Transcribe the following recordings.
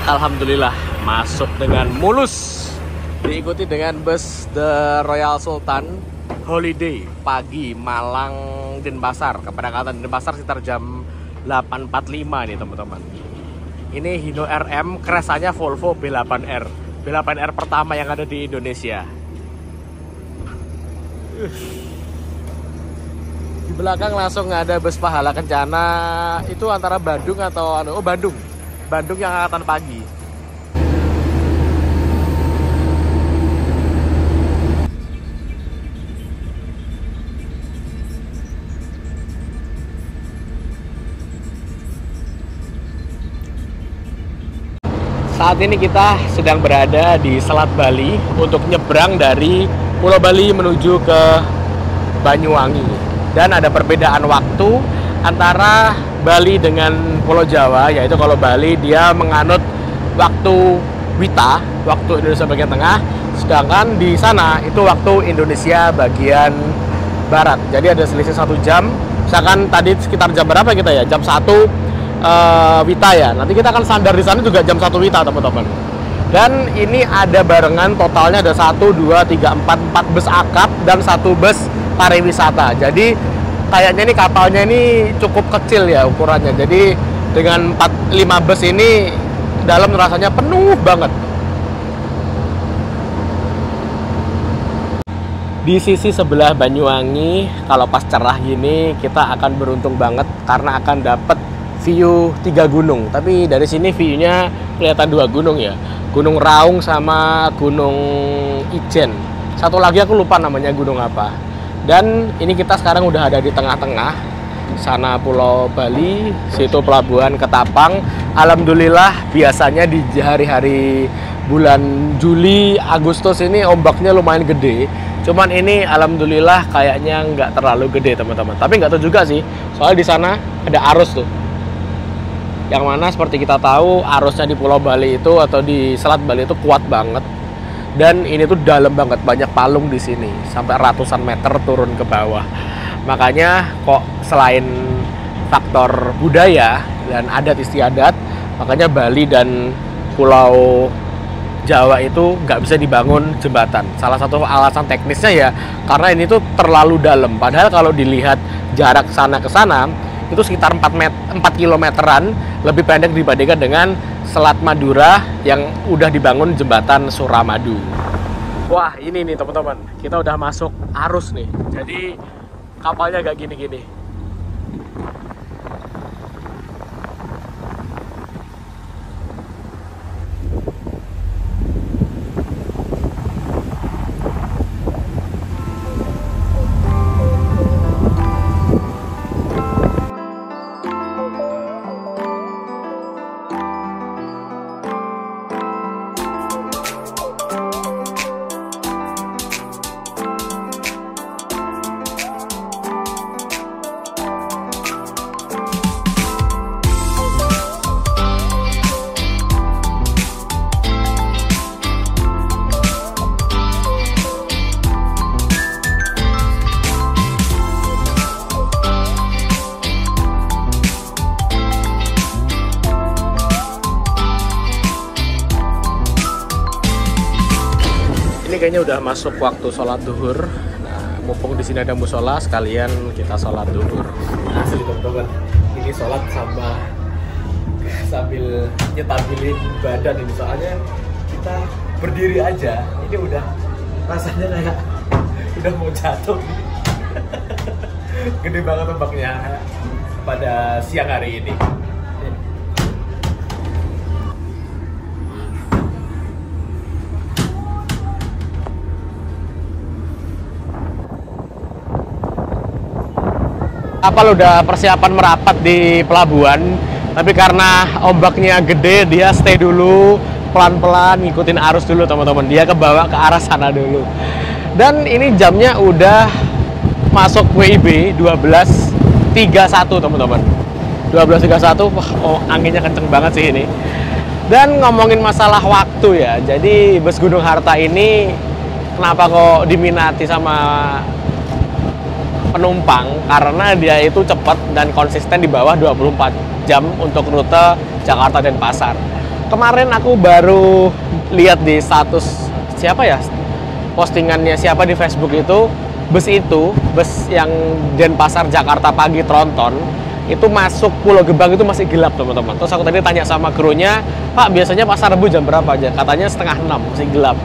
Alhamdulillah masuk dengan mulus. Diikuti dengan bus The Royal Sultan Holiday pagi Malang Denpasar. Keberangkatan Denpasar sekitar jam 8.45 nih teman-teman. Ini Hino RM, keresannya Volvo B8R. B8R pertama yang ada di Indonesia. Di belakang langsung ada bus Pahala Kencana. Itu antara Bandung atau Bandung yang angkatan pagi. Saat ini kita sedang berada di Selat Bali untuk nyebrang dari Pulau Bali menuju ke Banyuwangi. Dan ada perbedaan waktu antara Bali dengan Pulau Jawa, yaitu kalau Bali dia menganut waktu Wita, waktu Indonesia bagian tengah, sedangkan di sana itu waktu Indonesia bagian barat. Jadi ada selisih 1 jam. Misalkan tadi sekitar jam berapa kita ya? Jam 1 Wita ya. Nanti kita akan sandar di sana juga jam 1 Wita teman-teman. Dan ini ada barengan, totalnya ada 1, 2, 3, 4 bus akap dan 1 bus pariwisata. Jadi kayaknya ini kapalnya ini cukup kecil ya ukurannya. Jadi dengan 4-5 bus ini dalam rasanya penuh banget. Di sisi sebelah Banyuwangi kalau pas cerah gini kita akan beruntung banget karena akan dapat view 3 gunung. Tapi dari sini view-nya kelihatan 2 gunung ya. Gunung Raung sama Gunung Ijen. Satu lagi aku lupa namanya gunung apa. Dan ini kita sekarang udah ada di tengah-tengah. Sana Pulau Bali, situ pelabuhan Ketapang. Alhamdulillah biasanya di hari-hari bulan Juli, Agustus ini ombaknya lumayan gede. Cuman ini alhamdulillah kayaknya nggak terlalu gede teman-teman. Tapi nggak tahu juga sih. Soalnya di sana ada arus tuh. Yang mana seperti kita tahu arusnya di Pulau Bali itu atau di Selat Bali itu kuat banget. Dan ini tuh dalam banget, banyak palung di sini sampai ratusan meter turun ke bawah. Makanya kok selain faktor budaya dan adat istiadat, makanya Bali dan Pulau Jawa itu nggak bisa dibangun jembatan. Salah satu alasan teknisnya ya karena ini tuh terlalu dalam. Padahal kalau dilihat jarak sana ke sana itu sekitar 4 kilometeran, lebih pendek dibandingkan dengan Selat Madura yang udah dibangun jembatan Suramadu. Wah ini nih teman-teman, kita udah masuk arus nih. Jadi kapalnya gak gini-gini. Kayaknya udah masuk waktu sholat duhur. Nah, mumpung di sini ada musola, sekalian kita sholat duhur. Asli teman-teman, ini sholat sambil nyetabilin badan ini. Soalnya kita berdiri aja, ini udah rasanya kayak udah mau jatuh. Gede banget ombaknya pada siang hari ini. Kapal udah persiapan merapat di pelabuhan, tapi karena ombaknya gede, dia stay dulu, pelan-pelan ngikutin arus dulu teman-teman. Dia kebawa ke arah sana dulu. Dan ini jamnya udah masuk WIB 12.31 teman-teman. 12.31, wah, anginnya kenceng banget sih ini. Dan ngomongin masalah waktu ya, jadi bus Gunung Harta ini kenapa kok diminati sama penumpang, karena dia itu cepat dan konsisten di bawah 24 jam untuk rute Jakarta Denpasar. Kemarin aku baru lihat di status siapa ya, postingannya siapa di Facebook itu, bus yang Denpasar Jakarta pagi Tronton itu masuk Pulau Gebang itu masih gelap teman-teman. Terus aku tadi tanya sama krunya, Pak biasanya pasar Rebo jam berapa aja? Katanya 5:30 masih gelap.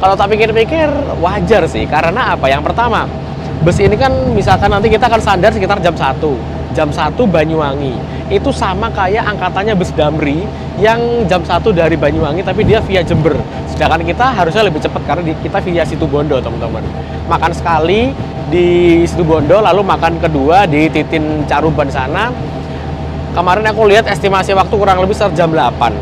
Kalau tak pikir-pikir wajar sih, karena apa? Yang pertama, bus ini kan misalkan nanti kita akan sandar sekitar jam 1 Banyuwangi. Itu sama kayak angkatannya bus Damri yang jam 1 dari Banyuwangi tapi dia via Jember. Sedangkan kita harusnya lebih cepat karena kita via Situbondo teman-teman. Makan sekali di Situbondo, lalu makan kedua di Titin Caruban sana. Kemarin aku lihat estimasi waktu kurang lebih jam 8.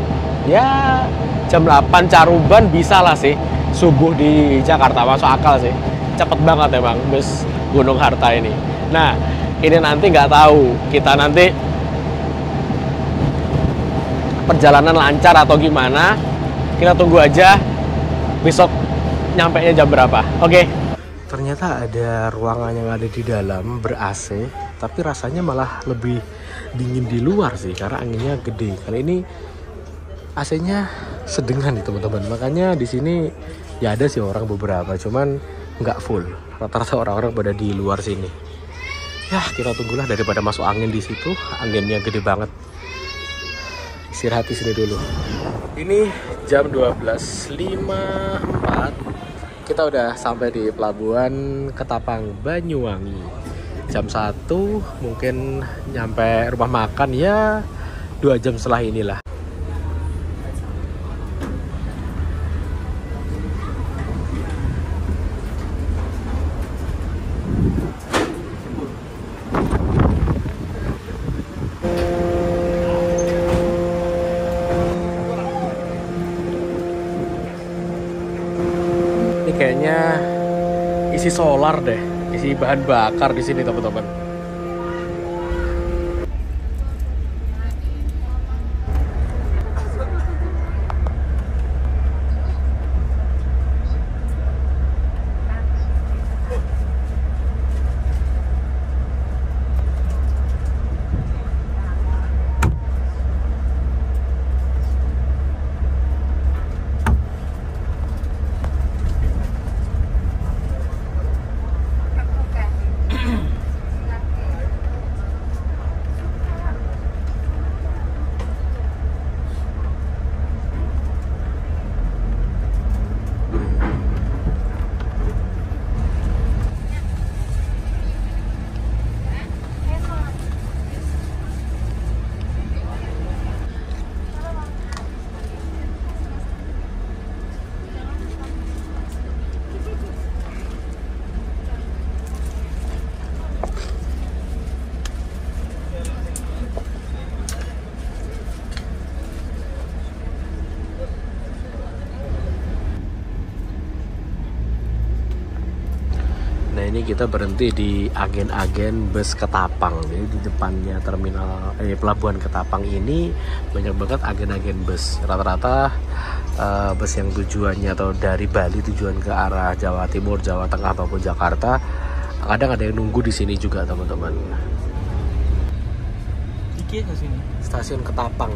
Ya, jam 8 Caruban bisa lah sih. Subuh di Jakarta masuk akal sih. Cepet banget emang bus Gunung Harta ini. Nah, ini nanti nggak tahu kita nanti perjalanan lancar atau gimana. Kita tunggu aja besok nyampe nya jam berapa. Oke. Ternyata ada ruangan yang ada di dalam ber-AC, tapi rasanya malah lebih dingin di luar sih karena anginnya gede. Kali ini AC-nya sedengan nih teman-teman. Makanya di sini ya ada sih orang beberapa, cuman nggak full. Rata-rata orang-orang pada di luar sini. Ya kita tunggulah daripada masuk angin di situ. Anginnya gede banget. Istirahat di sini dulu. Ini jam 12.54. Kita udah sampai di pelabuhan Ketapang Banyuwangi. Jam 1 mungkin nyampe rumah makan ya 2 jam setelah inilah. Kayaknya isi solar deh, isi bahan bakar di sini teman-teman. Nah ini kita berhenti di agen-agen bus Ketapang. Jadi di depannya terminal pelabuhan Ketapang ini banyak banget agen-agen bus. Rata-rata bus yang tujuannya atau dari Bali tujuan ke arah Jawa Timur, Jawa Tengah maupun Jakarta. Kadang ada yang nunggu di sini juga teman-teman. Iki ke sini. Stasiun Ketapang.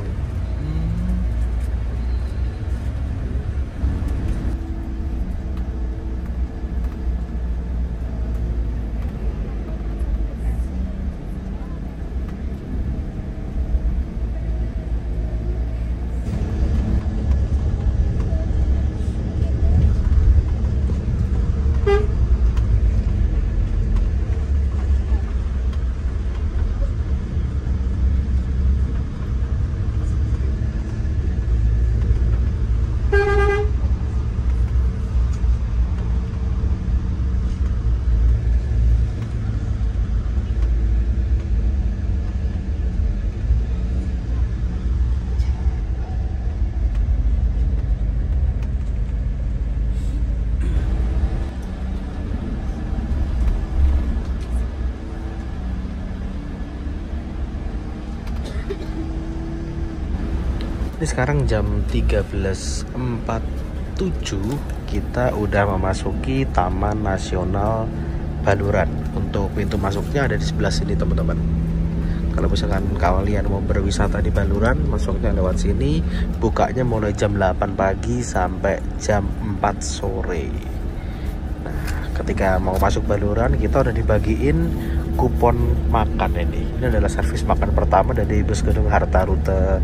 Ini sekarang jam 13.47, kita udah memasuki Taman Nasional Baluran. Untuk pintu masuknya ada di sebelah sini teman-teman. Kalau misalkan kalian mau berwisata di Baluran, masuknya lewat sini. Bukanya mulai jam 8 pagi sampai jam 4 sore. Nah, ketika mau masuk Baluran, kita udah dibagiin kupon makan ini. Ini adalah servis makan pertama dari bus Gunung Harta rute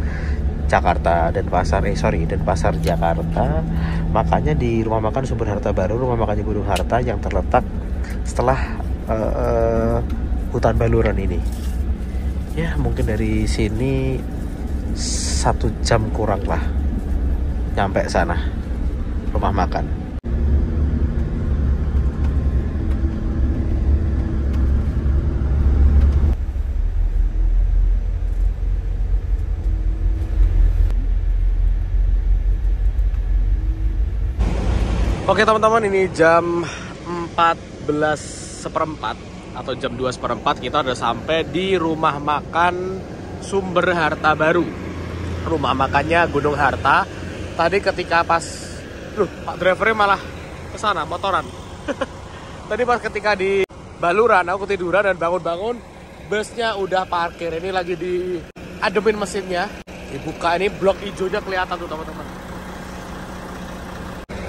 Jakarta dan Denpasar Jakarta. Makanya di rumah makan Sumber Harta Baru, rumah makannya Gunung Harta yang terletak setelah hutan Baluran ini. Ya mungkin dari sini 1 jam kurang lah nyampe sana rumah makan. Oke teman-teman, ini jam 14:15 atau jam 2:15 kita udah sampai di rumah makan Sumber Harta Baru. Rumah makannya Gunung Harta. Tadi ketika pas, Pak drivernya malah kesana motoran. Tadi pas ketika di Baluran aku ketiduran dan bangun-bangun, busnya udah parkir. Ini lagi di ademin mesinnya, dibuka, ini blok hijaunya kelihatan tuh teman-teman.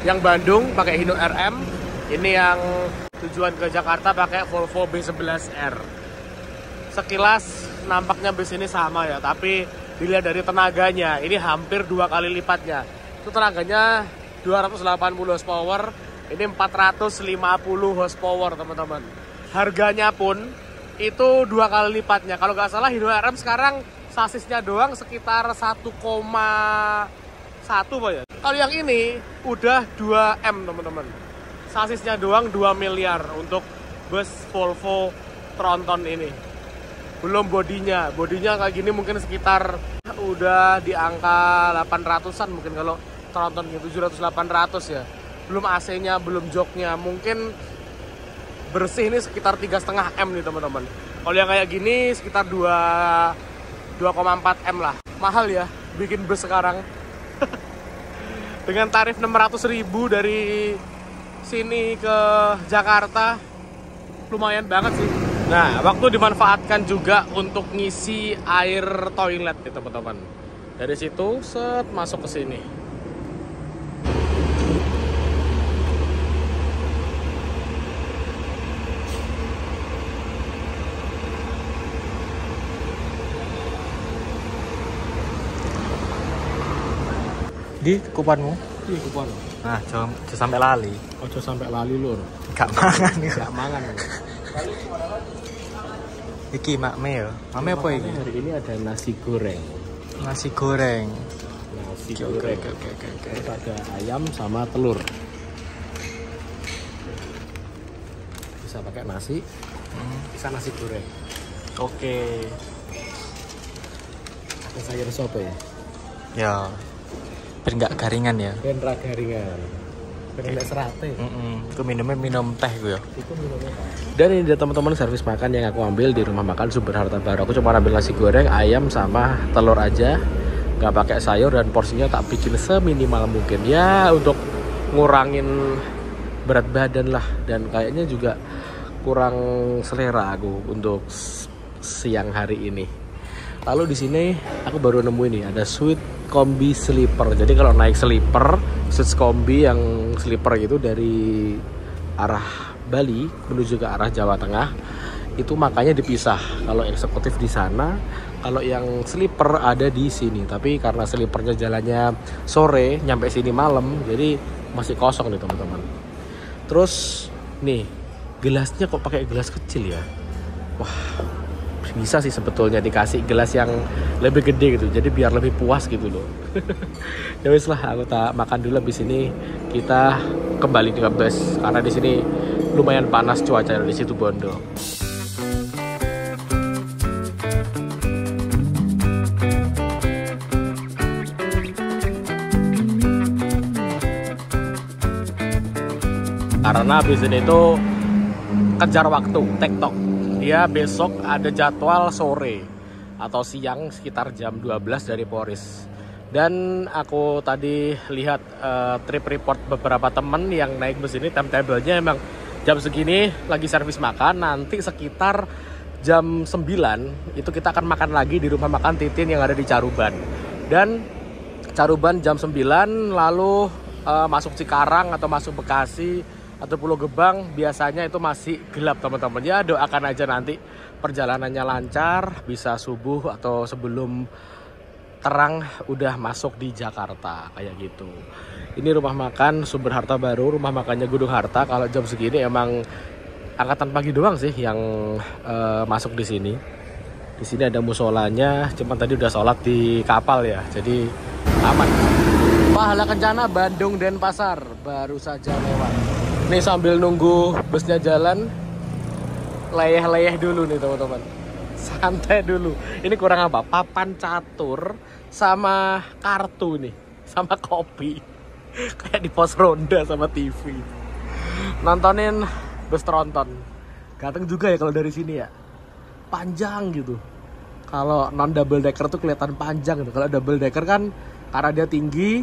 Yang Bandung pakai Hino RM, ini yang tujuan ke Jakarta pakai Volvo B11R. Sekilas nampaknya bus ini sama ya, tapi dilihat dari tenaganya, ini hampir 2 kali lipatnya. Itu tenaganya 280 horsepower, ini 450 horsepower teman-teman. Harganya pun itu 2 kali lipatnya. Kalau nggak salah Hino RM sekarang sasisnya doang sekitar 1,1 Pak ya. Kalau yang ini udah 2M teman-teman. Sasisnya doang 2 miliar untuk bus Volvo Tronton ini. Belum bodinya. Bodinya kayak gini mungkin sekitar udah di angka 800-an mungkin kalau Tronton gitu, 700-800 ya. Belum AC-nya, belum joknya. Mungkin bersih ini sekitar 3,5 M nih teman-teman. Kalau yang kayak gini sekitar 2,4 M lah. Mahal ya bikin bus sekarang. Dengan tarif 600.000 dari sini ke Jakarta, lumayan banget sih. Nah, waktu dimanfaatkan juga untuk ngisi air toilet nih teman-teman. Dari situ set masuk ke sini. Di kuponmu? Ih, kupon. Nah, jangan sampai lali. Ojo sampai lali lur. Gak mangan ya. Gak mangan. Iki makme ya. Makme apa iki? Hari ini ada nasi goreng. Nasi goreng. Nasi goreng. Oke. Terus ada ayam sama telur. Bisa pakai nasi, bisa nasi goreng. Oke. Ada sayur sop ya? Ya. Biar nggak garingan ya. Ben ra garingan. Ben nek serate. Itu minum teh gue ya. Itu minumnya apa? Dan ini dia teman-teman servis makan yang aku ambil di rumah makan Sumber Harta Baru. Aku cuma ambil nasi goreng, ayam sama telur aja. Nggak pakai sayur dan porsinya tak bikin seminimal mungkin. Ya untuk ngurangin berat badan lah, dan kayaknya juga kurang selera aku untuk siang hari ini. Lalu di sini aku baru nemu ini ada Sweet Kombi Sleeper. Jadi kalau naik sleeper, Sweet Kombi yang sleeper gitu dari arah Bali menuju ke arah Jawa Tengah, itu makanya dipisah. Kalau eksekutif di sana, kalau yang sleeper ada di sini. Tapi karena sleepernya jalannya sore, nyampe sini malam, jadi masih kosong nih teman-teman. Terus nih, gelasnya kok pakai gelas kecil ya? Wah, bisa sih sebetulnya dikasih gelas yang lebih gede gitu, jadi biar lebih puas gitu loh. Ya wis lah, aku tak makan dulu. Habis ini kita kembali ke bus karena di sini lumayan panas cuaca di situ Bondo. Karena habis ini tuh kejar waktu, TikTok. Dia besok ada jadwal sore atau siang sekitar jam 12 dari Polres. Dan aku tadi lihat trip report beberapa temen yang naik bus ini, timetable-nya emang jam segini lagi servis makan, nanti sekitar jam 9 itu kita akan makan lagi di rumah makan Titin yang ada di Caruban. Dan Caruban jam 9 lalu masuk Cikarang atau masuk Bekasi atau Pulau Gebang biasanya itu masih gelap teman-teman. Ya doakan aja nanti perjalanannya lancar, bisa subuh atau sebelum terang udah masuk di Jakarta kayak gitu. Ini rumah makan Sumber Harta Baru, rumah makannya Gunung Harta. Kalau jam segini emang angkatan pagi doang sih yang masuk di sini. Di sini ada musolanya, cuman tadi udah sholat di kapal ya, jadi aman. Pahala Kencana Bandung Denpasar baru saja lewat. Nih sambil nunggu busnya jalan, leyeh-leyeh dulu nih teman-teman. Santai dulu. Ini kurang apa? Papan catur sama kartu nih, sama kopi. Kayak di pos ronda sama TV. Nontonin bus tronton. Ganteng juga ya kalau dari sini ya. Panjang gitu. Kalau non double decker tuh kelihatan panjang gitu. Kalau double decker kan karena dia tinggi,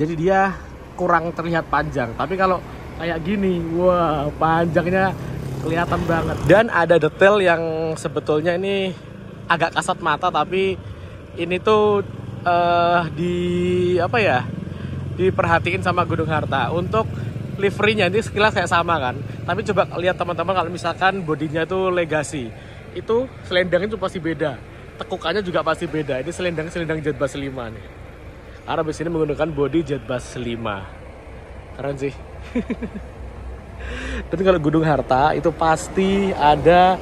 jadi dia kurang terlihat panjang. Tapi kalau kayak gini, wah panjangnya kelihatan banget. Dan ada detail yang sebetulnya ini agak kasat mata, tapi ini tuh diperhatiin sama Gunung Harta. Untuk liverynya ini sekilas kayak sama kan, tapi coba lihat teman-teman kalau misalkan bodinya tuh Legacy, itu selendangnya tuh pasti beda, tekukannya juga pasti beda. Ini selendang Jetbus 5 nih, karena bus ini menggunakan bodi Jetbus 5. Keren sih. Dan kalau Gunung Harta itu pasti ada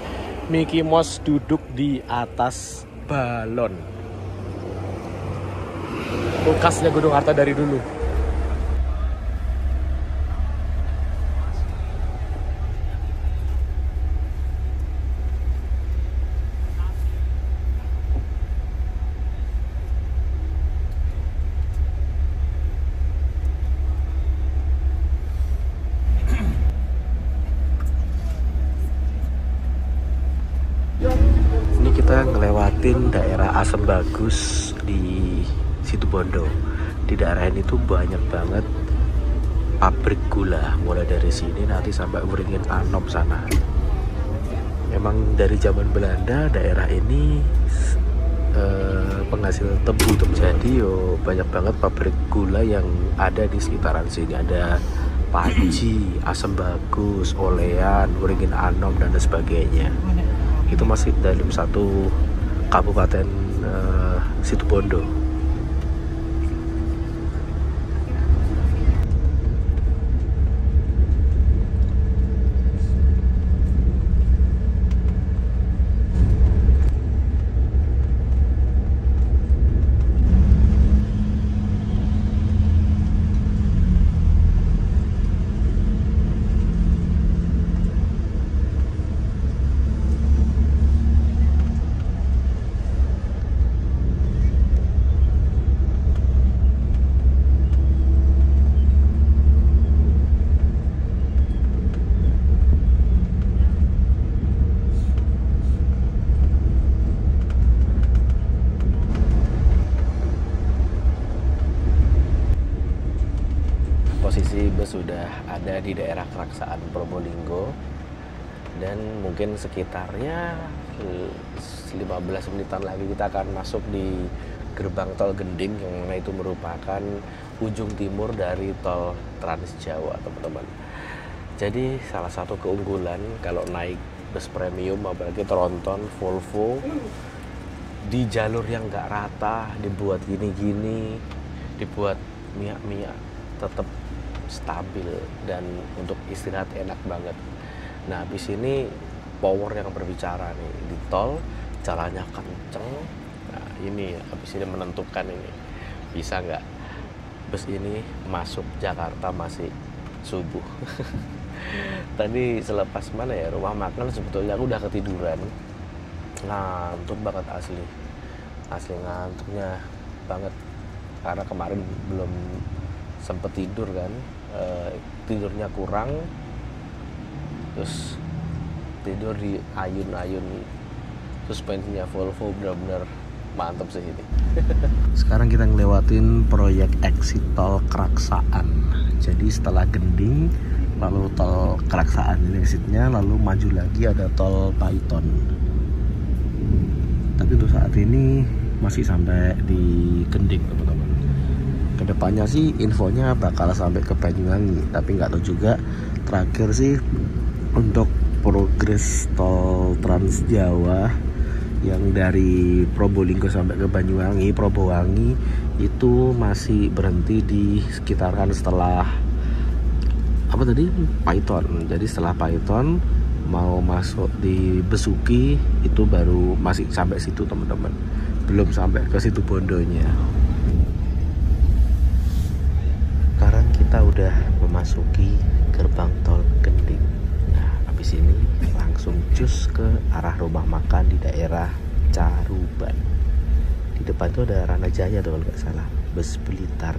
Mickey Mouse duduk di atas balon. Khasnya Gunung Harta dari dulu. Kita ngelewatin daerah Asem Bagus di Situbondo. Di daerah ini tuh banyak banget pabrik gula, mulai dari sini nanti sampai Waringin Anom sana. Memang dari zaman Belanda daerah ini penghasil tebu, jadi banyak banget pabrik gula yang ada di sekitaran sini. Ada Panji, Asem Bagus, Olean, Waringin Anom dan sebagainya. Itu masih dalam satu kabupaten Situbondo. Posisi bus sudah ada di daerah Keraksaan Probolinggo, dan mungkin sekitarnya 15 menitan lagi kita akan masuk di gerbang tol Gending, yang mana itu merupakan ujung timur dari tol Trans Jawa teman-teman. Jadi salah satu keunggulan kalau naik bus premium apalagi tronton Volvo, di jalur yang nggak rata, dibuat gini-gini, dibuat miak-miak, tetap stabil dan untuk istirahat enak banget. Nah, habis ini power yang berbicara nih, di tol jalannya kenceng. Nah, ini habis ini menentukan ini bisa nggak bus ini masuk Jakarta masih subuh. Tadi selepas mana ya rumah makan, sebetulnya aku udah ketiduran, ngantuk banget asli ngantuknya banget karena kemarin belum sempet tidur kan. Tidurnya kurang, terus tidur di ayun-ayun suspensinya Volvo, benar-benar mantap sih ini. Sekarang kita ngelewatin proyek exit tol Keraksaan. Jadi setelah Gending lalu tol Keraksaan ini exitnya, lalu maju lagi ada tol Paiton. Tapi untuk saat ini masih sampai di Kending teman-teman. Kedepannya sih infonya bakal sampai ke Banyuwangi, tapi nggak tahu juga. Terakhir sih untuk progres tol Trans Jawa yang dari Probolinggo sampai ke Banyuwangi, Probowangi itu masih berhenti di sekitaran setelah apa tadi? Paiton. Jadi setelah Paiton mau masuk di Besuki itu baru masih sampai situ teman-teman. Belum sampai ke situ Bondonya. Sekarang kita udah memasuki gerbang tol Kending. Nah, habis ini langsung cus ke arah rumah makan di daerah Caruban. Di depan itu ada Rana Jaya tuh kalau nggak salah, bus Blitar.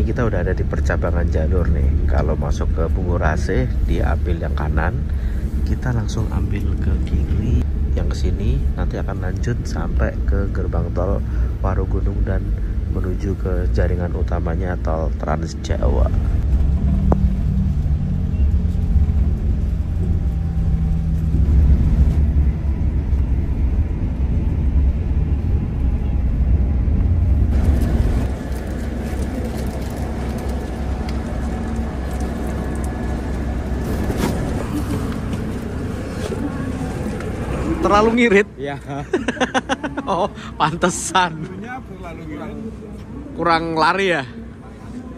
Kita udah ada di percabangan jalur nih. Kalau masuk ke Bungurase diambil yang kanan, kita langsung ambil ke kiri yang ke sini, nanti akan lanjut sampai ke gerbang tol Warugunung dan menuju ke jaringan utamanya tol Trans Jawa. Terlalu ngirit? Ya. Oh, pantesan. Kurang lari ya?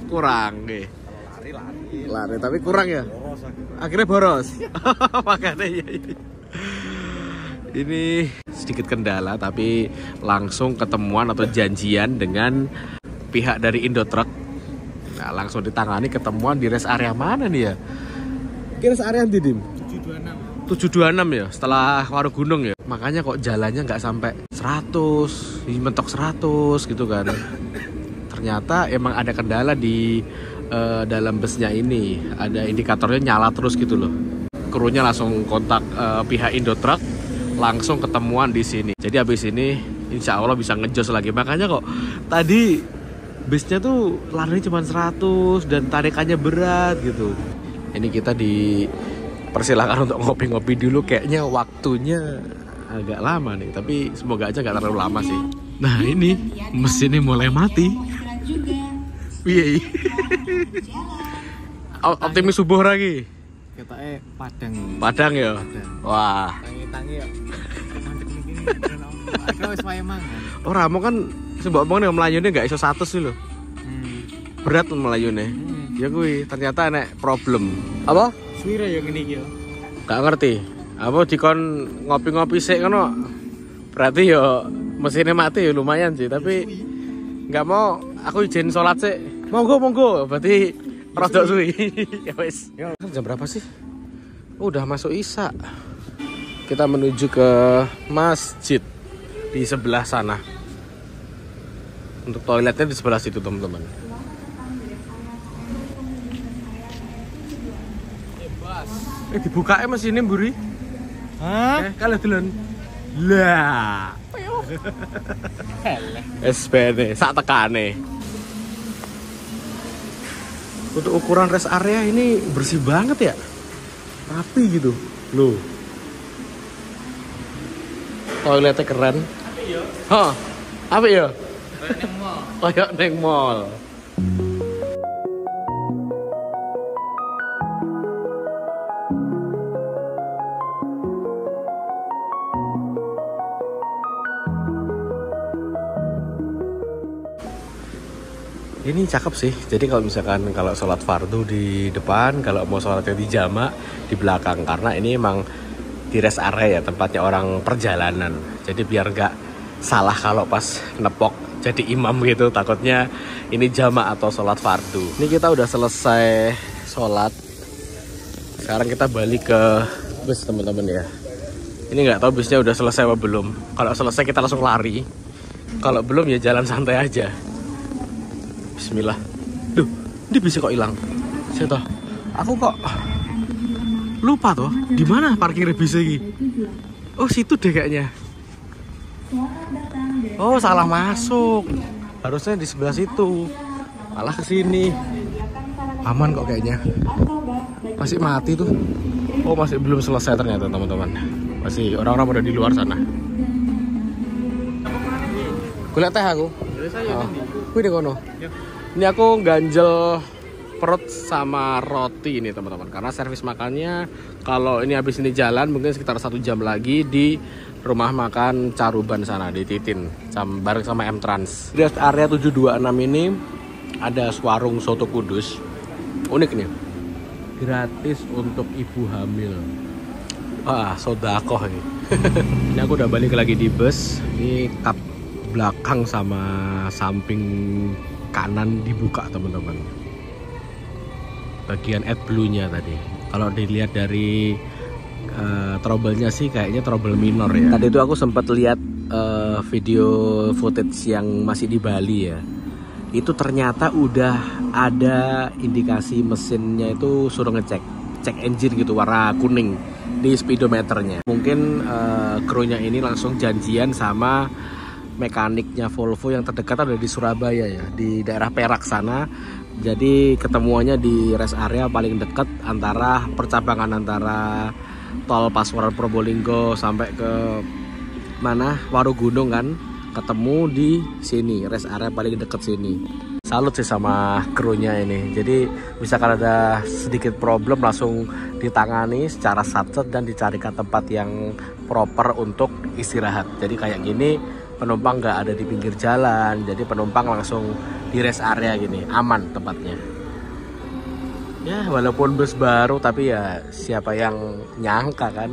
Kurang deh. Lari tapi kurang ya? Akhirnya boros. Makanya ya. Ini sedikit kendala tapi langsung ketemuan atau janjian dengan pihak dari Indotruck. Nah, langsung ditangani, ketemuan di rest area mana nih ya? Kira rest area Didim? 726 ya, setelah Warugunung ya. Makanya kok jalannya nggak sampai 100, mentok 100 gitu kan. Ternyata emang ada kendala di dalam busnya ini. Ada indikatornya nyala terus gitu loh. Krunya langsung kontak pihak Indotruck, langsung ketemuan di sini. Jadi habis ini insya Allah bisa ngejos lagi. Makanya kok tadi busnya tuh larinya cuma 100 dan tarikannya berat gitu. Ini kita persilahkan untuk ngopi-ngopi dulu, kayaknya waktunya agak lama nih, tapi semoga aja nggak terlalu lama sih. Nah ini mesinnya mulai mati. Iya. Optimis subuh lagi. Ketoknya Padang. Padang ya. Wah. Tangi-tangi ya. Aku wis wae mangan. Oh Ramo kan sebab omong nih melayune nggak iso 100 sih loh. Berat melayune. Ya kuwi ternyata enek problem. Apa? Suwira ya ngene iki ya. Gak ngerti. Apa dikon ngopi-ngopi sik ngono. Berarti ya mesinnya mati ya lumayan sih, tapi nggak mau aku izin sholat sik. Monggo. Berarti rodok suwi. Ya wis. Jam berapa sih? Udah masuk Isya. Kita menuju ke masjid di sebelah sana. Untuk toiletnya di sebelah situ, teman-teman. Dibuka mesin ini mburi. Hah? Kalau duluan. Lah. SPN sak tekane. Untuk ukuran rest area ini bersih banget ya. Rapi gitu. Loh. Toiletnya keren. Apik ya? Hah. Apik ya? Kayak neng mall. Ini cakep sih. Jadi kalau misalkan sholat fardu di depan, kalau mau sholatnya di jamak di belakang, karena ini emang di rest area ya, tempatnya orang perjalanan. Jadi biar nggak salah kalau pas nepok jadi imam gitu, takutnya ini jamak atau sholat fardu. Ini kita udah selesai sholat. Sekarang kita balik ke bus teman-teman ya. Ini nggak tahu busnya udah selesai apa belum. Kalau selesai kita langsung lari. Kalau belum ya jalan santai aja. Bismillah. Duh, ini bisa kok hilang. Saya tahu. Aku kok lupa tuh. Di mana parkir bis ini? Oh, situ deh kayaknya. Oh, salah masuk. Harusnya di sebelah situ. Malah ke sini. Aman kok kayaknya. Masih mati tuh. Oh, masih belum selesai ternyata teman-teman. Masih orang-orang udah di luar sana. Kuliah teh aku. Oh. Wih, di kono. Ini aku ganjel perut sama roti ini teman-teman. Karena servis makannya kalau ini habis ini jalan mungkin sekitar 1 jam lagi di rumah makan Caruban sana di Titin bareng sama M-Trans. Di area 726 ini ada warung soto Kudus. Unik nih. Gratis untuk ibu hamil. Wah, sodakoh ini. Ini aku udah balik lagi di bus. Ini kap belakang sama samping kanan dibuka teman-teman. Bagian AdBlue-nya tadi. Kalau dilihat dari trouble-nya sih kayaknya trouble minor ya. Tadi itu aku sempat lihat video footage yang masih di Bali ya. Itu ternyata udah ada indikasi mesinnya itu suruh ngecek cek engine gitu warna kuning di speedometernya. Mungkin krunya ini langsung janjian sama mekaniknya Volvo yang terdekat ada di Surabaya ya, di daerah Perak sana. Jadi ketemuannya di rest area paling dekat antara percabangan antara tol Pasuruan Probolinggo sampai ke mana Warugunung kan, ketemu di sini rest area paling dekat sini. Salut sih sama krunya ini. Jadi misalkan ada sedikit problem langsung ditangani secara satset dan dicarikan tempat yang proper untuk istirahat. Jadi kayak gini penumpang nggak ada di pinggir jalan. Jadi penumpang langsung di rest area gini, aman tempatnya. Ya walaupun bus baru tapi ya siapa yang nyangka kan,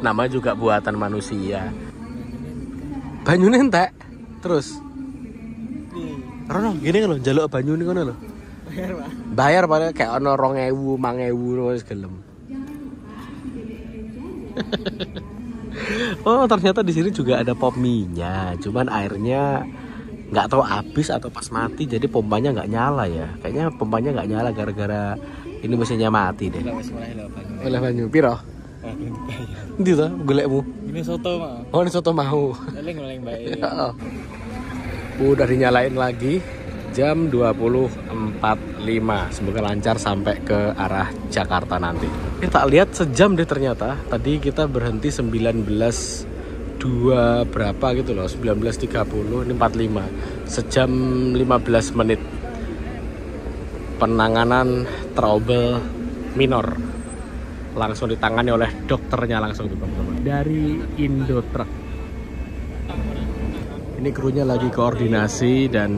nama juga buatan manusia. Banyune entek. Terus Rono gini kan lo, jaluk banyu nih kan lo. Bayar pak. Bayar pada kayak ono 2.000, 5.000 wis gelem. Oh ternyata di sini juga ada pom mie-nya, cuman airnya nggak tahu habis atau pas mati, jadi pompanya nggak nyala ya. Kayaknya pompanya nggak nyala gara-gara ini mesinnya mati deh. Oleh banyu piro? Ndi to golekmu? Ini soto mau. Oh ini soto mau. Leleng baik. Udah dinyalain lagi jam 20.45. Semoga lancar sampai ke arah Jakarta nanti. Tak lihat sejam deh ternyata. Tadi kita berhenti 19.2 berapa gitu loh, 19.30, ini 45. Sejam 15 menit. Penanganan trouble minor langsung ditangani oleh dokternya langsung teman-teman dari Indotruck. Ini krunya lagi koordinasi dan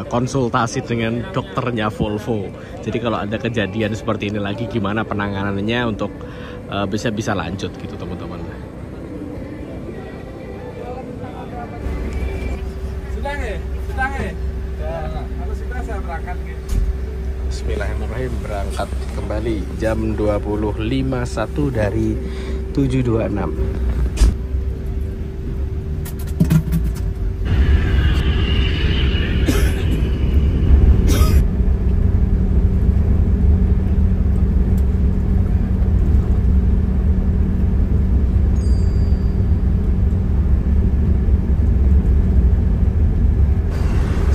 konsultasi dengan dokternya Volvo. Jadi kalau ada kejadian seperti ini lagi gimana penanganannya untuk bisa lanjut gitu teman-teman. Sudah ya? Kalau sudah saya berangkat gitu. Bismillahirrahmanirrahim, berangkat kembali jam 20.51 dari 726.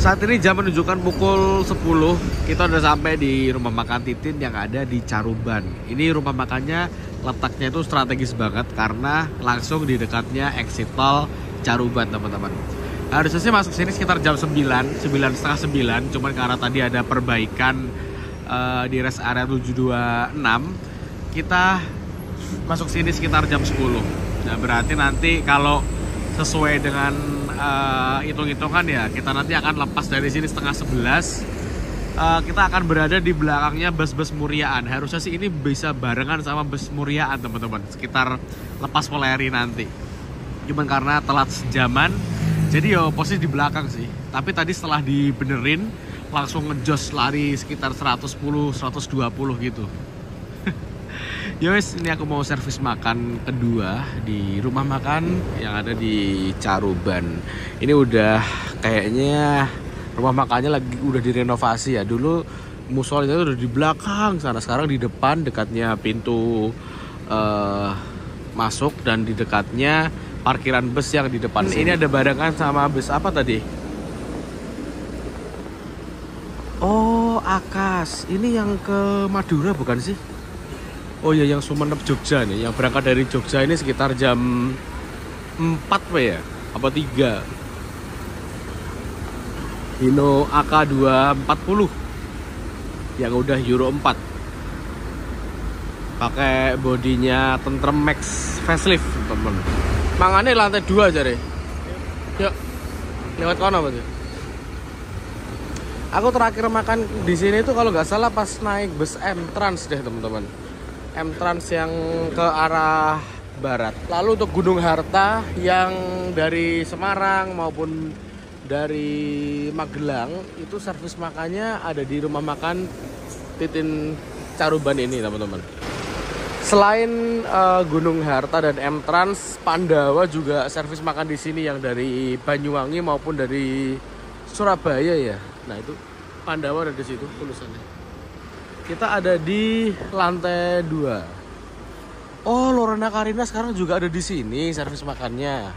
Saat ini jam menunjukkan pukul 10. Kita udah sampai di rumah makan Titin yang ada di Caruban. Ini rumah makannya letaknya itu strategis banget karena langsung di dekatnya exit tol Caruban teman-teman. Harusnya sih masuk sini sekitar jam 9:30, 9. Cuman karena tadi ada perbaikan di rest area 726, kita masuk sini sekitar jam 10. Nah berarti nanti kalau sesuai dengan hitung-hitungan ya, kita nanti akan lepas dari sini setengah 11 kita akan berada di belakangnya bus-bus Muriaan. Harusnya sih ini bisa barengan sama bus Muriaan teman-teman, sekitar lepas Polri nanti. Cuman karena telat sejaman, jadi yo posisi di belakang sih. Tapi tadi setelah dibenerin, langsung ngejos lari sekitar 110-120 gitu. Yowes, ini aku mau servis makan kedua di rumah makan yang ada di Caruban. Ini udah kayaknya rumah makannya udah direnovasi ya. Dulu musolanya udah di belakang sana, sekarang di depan dekatnya pintu masuk dan di dekatnya parkiran bus yang di depan. Ini ada barengan sama bus apa tadi? Oh, Akas. Ini yang ke Madura bukan sih? Oh ya, yang Sumenep Jogja nih. Yang berangkat dari Jogja ini sekitar jam 4 ya? Apa 3? Hino AK240 yang udah Euro 4. Pakai bodinya Tentrem Max facelift, temen. Mangannya lantai 2 aja deh. Yuk, lewat kono berarti. Aku terakhir makan di sini tuh kalau nggak salah pas naik bus M-Trans deh teman-teman. M-Trans yang ke arah barat. Lalu untuk Gunung Harta yang dari Semarang maupun dari Magelang itu servis makannya ada di rumah makan Titin Caruban ini teman-teman. Selain Gunung Harta dan M-Trans, Pandawa juga servis makan di sini yang dari Banyuwangi maupun dari Surabaya ya. Nah itu Pandawa ada di situ tulisannya. Kita ada di lantai 2. Oh, Lorena Karina sekarang juga ada di sini servis makannya.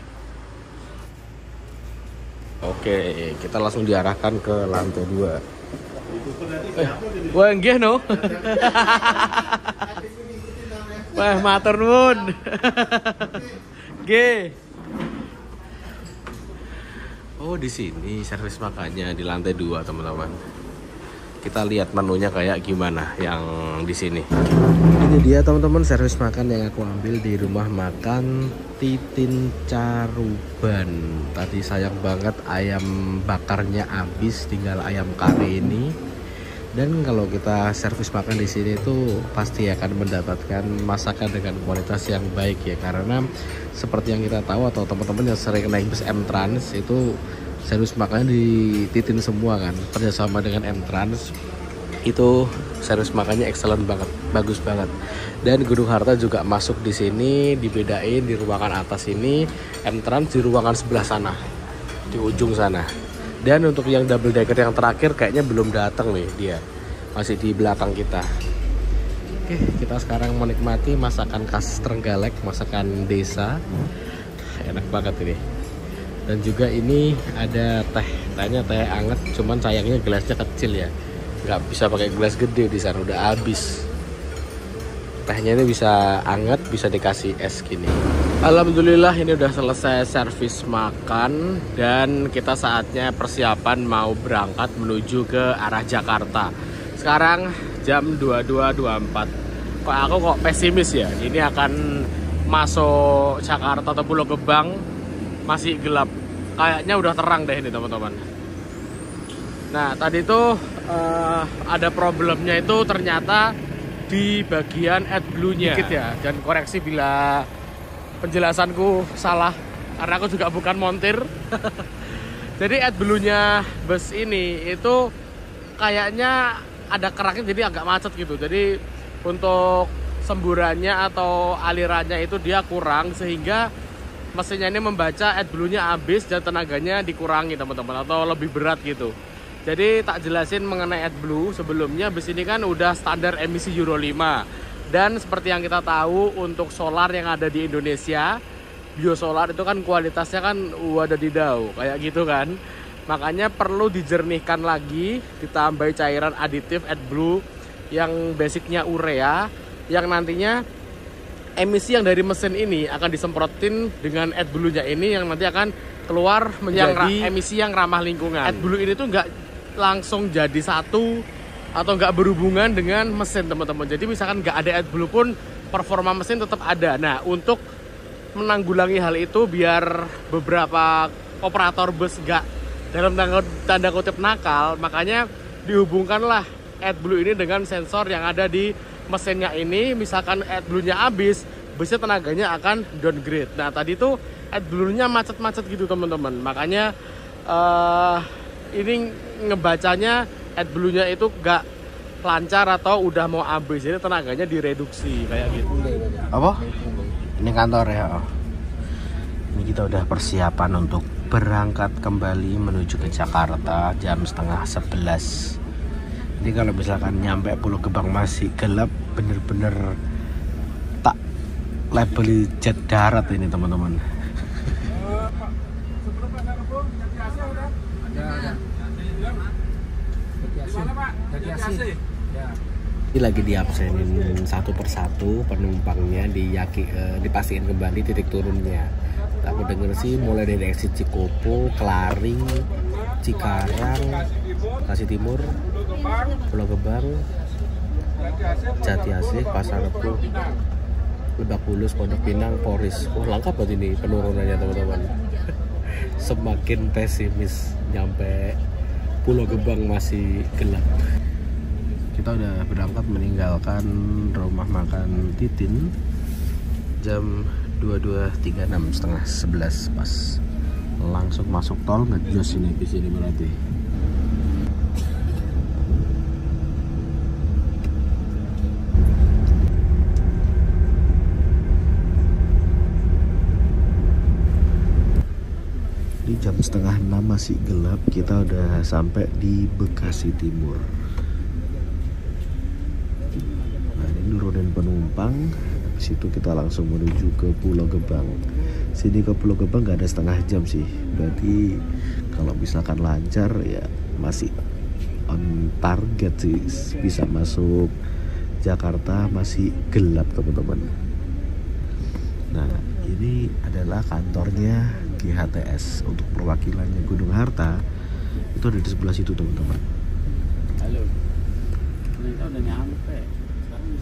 Oke, kita langsung diarahkan ke lantai 2. Wah, nggih no. Wah, matur nuwun. Nggih. Oh, di sini servis makannya di lantai 2, teman-teman. Kita lihat menunya kayak gimana yang di sini. Ini dia teman-teman servis makan yang aku ambil di rumah makan Titin Caruban. Tadi sayang banget ayam bakarnya habis, tinggal ayam kari ini. Dan kalau kita servis makan di sini tuh pasti akan mendapatkan masakan dengan kualitas yang baik ya, karena seperti yang kita tahu atau teman-teman yang sering naik bus M-Trans itu servis makannya dititin semua kan, kerjasama dengan M-Trans itu servis makannya excellent banget, bagus banget. Dan Gunung Harta juga masuk di sini, dibedain di ruangan atas ini, M-Trans di ruangan sebelah sana, di ujung sana. Dan untuk yang double decker yang terakhir kayaknya belum datang nih, dia masih di belakang kita. Oke, kita sekarang menikmati masakan khas Trenggalek, masakan desa. Enak banget ini. Dan juga ini ada tehnya teh anget, cuman sayangnya gelasnya kecil ya, nggak bisa pakai gelas gede, di sana udah habis. Tehnya ini bisa anget, bisa dikasih es gini. Alhamdulillah ini udah selesai servis makan dan kita saatnya persiapan mau berangkat menuju ke arah Jakarta. Sekarang jam 22.24. Aku kok pesimis ya, ini akan masuk Jakarta atau Pulau Gebang masih gelap. Kayaknya udah terang deh ini teman-teman. Nah tadi tuh ada problemnya itu ternyata di bagian AdBlue-nya dikit ya, dan koreksi bila penjelasanku salah karena aku juga bukan montir. Jadi AdBlue-nya bus ini itu kayaknya ada keraknya, jadi agak macet gitu. Jadi untuk semburannya atau alirannya itu dia kurang, sehingga mesinnya ini membaca AdBlue-nya habis dan tenaganya dikurangi teman-teman, atau lebih berat gitu. Jadi tak jelasin mengenai AdBlue, sebelumnya bus ini kan udah standar emisi Euro 5. Dan seperti yang kita tahu untuk solar yang ada di Indonesia, biosolar itu kan kualitasnya kan wadadidau kayak gitu kan. Makanya perlu dijernihkan lagi, ditambahi cairan aditif AdBlue yang basicnya urea, yang nantinya emisi yang dari mesin ini akan disemprotin dengan AdBlue-nya ini, yang nanti akan keluar menjadi emisi yang ramah lingkungan. AdBlue ini tuh nggak langsung jadi satu atau nggak berhubungan dengan mesin teman-teman. Jadi misalkan nggak ada AdBlue pun performa mesin tetap ada. Nah untuk menanggulangi hal itu biar beberapa operator bus nggak dalam tanda kutip nakal, makanya dihubungkanlah AdBlue ini dengan sensor yang ada di mesinnya ini. Misalkan AdBlue-nya habis, busnya tenaganya akan downgrade. Nah tadi tuh AdBlue-nya macet-macet gitu teman-teman, makanya ini ngebacanya AdBlue-nya itu gak lancar atau udah mau habis, jadi tenaganya direduksi kayak gitu. Apa? Ini kantor ya. Ini kita udah persiapan untuk berangkat kembali menuju ke Jakarta jam setengah 11. Ini kalau misalkan nyampe Pulau Gebang masih gelap, bener-bener tak labeli jet darat ini teman-teman. Sebelum Pasar Rebo, Jati AC udah? Ya. Jati AC. Ya. Ini lagi diabsenin satu persatu penumpangnya, dipastiin kembali titik turunnya. Aku denger sih mulai dari exit Cikopo, Kelari, Cikarang, Bekasi Timur, Pulau Gebang, Jati Asih, Pasar Rebo, Lebak Bulus, Pondok Pinang, Poris. Wah lengkap banget ini penurunannya teman-teman. Semakin pesimis nyampe Pulau Gebang masih gelap. Kita udah berangkat meninggalkan rumah makan Titin jam 22.36, setengah 11 pas. Langsung masuk tol, ngejos ini di sini berarti. Di jam setengah 6 masih gelap, kita udah sampai di Bekasi Timur. Nah ini nurunin penumpang, habis itu kita langsung menuju ke Pulau Gebang. Sini ke Pulau Gebang nggak ada setengah jam sih, berarti kalau misalkan lancar ya masih on target sih, bisa masuk Jakarta masih gelap teman-teman. Nah ini adalah kantornya GHTS untuk perwakilannya Gunung Harta, itu ada di sebelah situ teman-teman. Halo. Kita udah nyampe.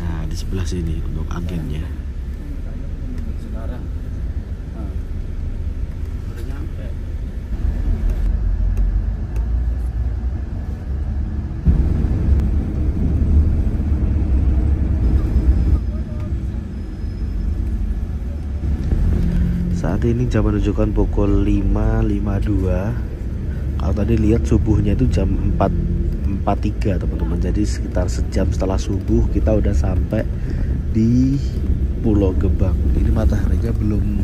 Nah di sebelah sini untuk agennya. Sekarang. Udah nyampe. Saat ini jam menunjukkan pukul 5.52. Kalau tadi lihat subuhnya itu jam 4.43 teman-teman. Jadi sekitar sejam setelah subuh kita udah sampai di Pulau Gebang. Ini mataharinya belum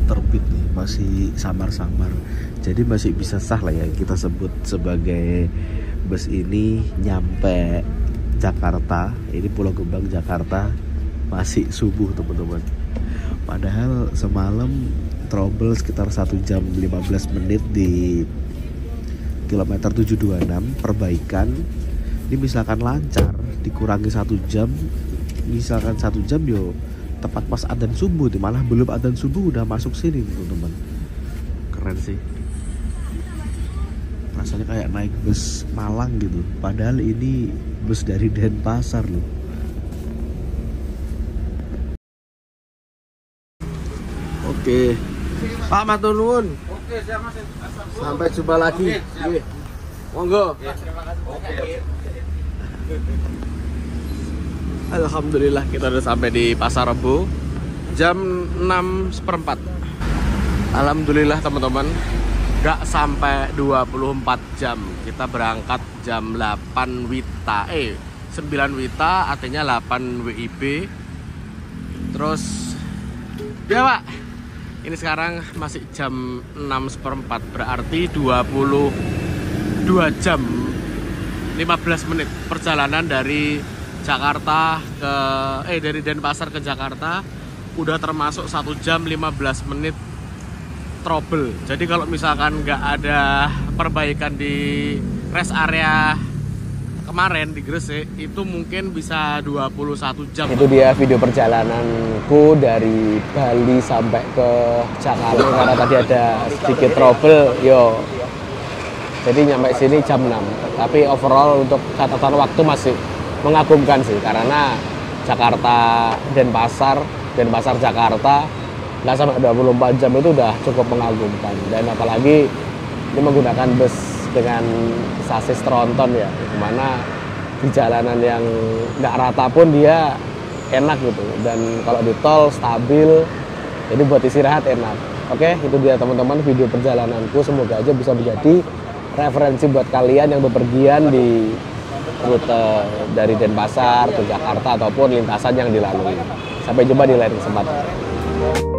terbit nih, masih samar-samar. Jadi masih bisa sah lah ya kita sebut sebagai bus ini nyampe Jakarta. Ini Pulau Gebang Jakarta masih subuh teman-teman. Padahal semalam trouble sekitar 1 jam 15 menit di kilometer 726 perbaikan. Ini misalkan lancar dikurangi 1 jam, misalkan 1 jam yo tepat pas adzan subuh, malah belum adzan subuh udah masuk sini teman-teman. Keren sih, rasanya kayak naik bus Malang gitu, padahal ini bus dari Denpasar loh. Oke, Pak matur nuwun. Oke, siap Mas. Sampai jumpa lagi. Nggih. Monggo. Terima kasih. Oke. Alhamdulillah kita udah sampai di Pasar Rebo jam 6:04. Alhamdulillah teman-teman, gak sampai 24 jam. Kita berangkat jam 8 WITA, 9 WITA artinya 8 WIB. Terus ya Pak, ini sekarang masih jam 6:04, berarti 22 jam 15 menit perjalanan dari Jakarta ke dari Denpasar ke Jakarta. Udah termasuk 1 jam 15 menit trouble. Jadi kalau misalkan nggak ada perbaikan di rest area kemarin di Gresik, itu mungkin bisa 21 jam. Itu dia video perjalananku dari Bali sampai ke Jakarta. Karena tadi ada sedikit trouble, jadi nyampe sini jam 6. Tapi overall untuk catatan waktu masih mengagumkan sih, karena Jakarta Denpasar Jakarta nggak sampai 24 jam itu udah cukup mengagumkan. Dan apalagi ini menggunakan bus dengan sasis tronton ya, dimana di jalanan yang nggak rata pun dia enak gitu, dan kalau di tol stabil, jadi buat istirahat enak. Oke, itu dia teman-teman video perjalananku, semoga aja bisa menjadi referensi buat kalian yang bepergian di rute dari Denpasar ke Jakarta ataupun lintasan yang dilalui. Sampai jumpa di lain kesempatan.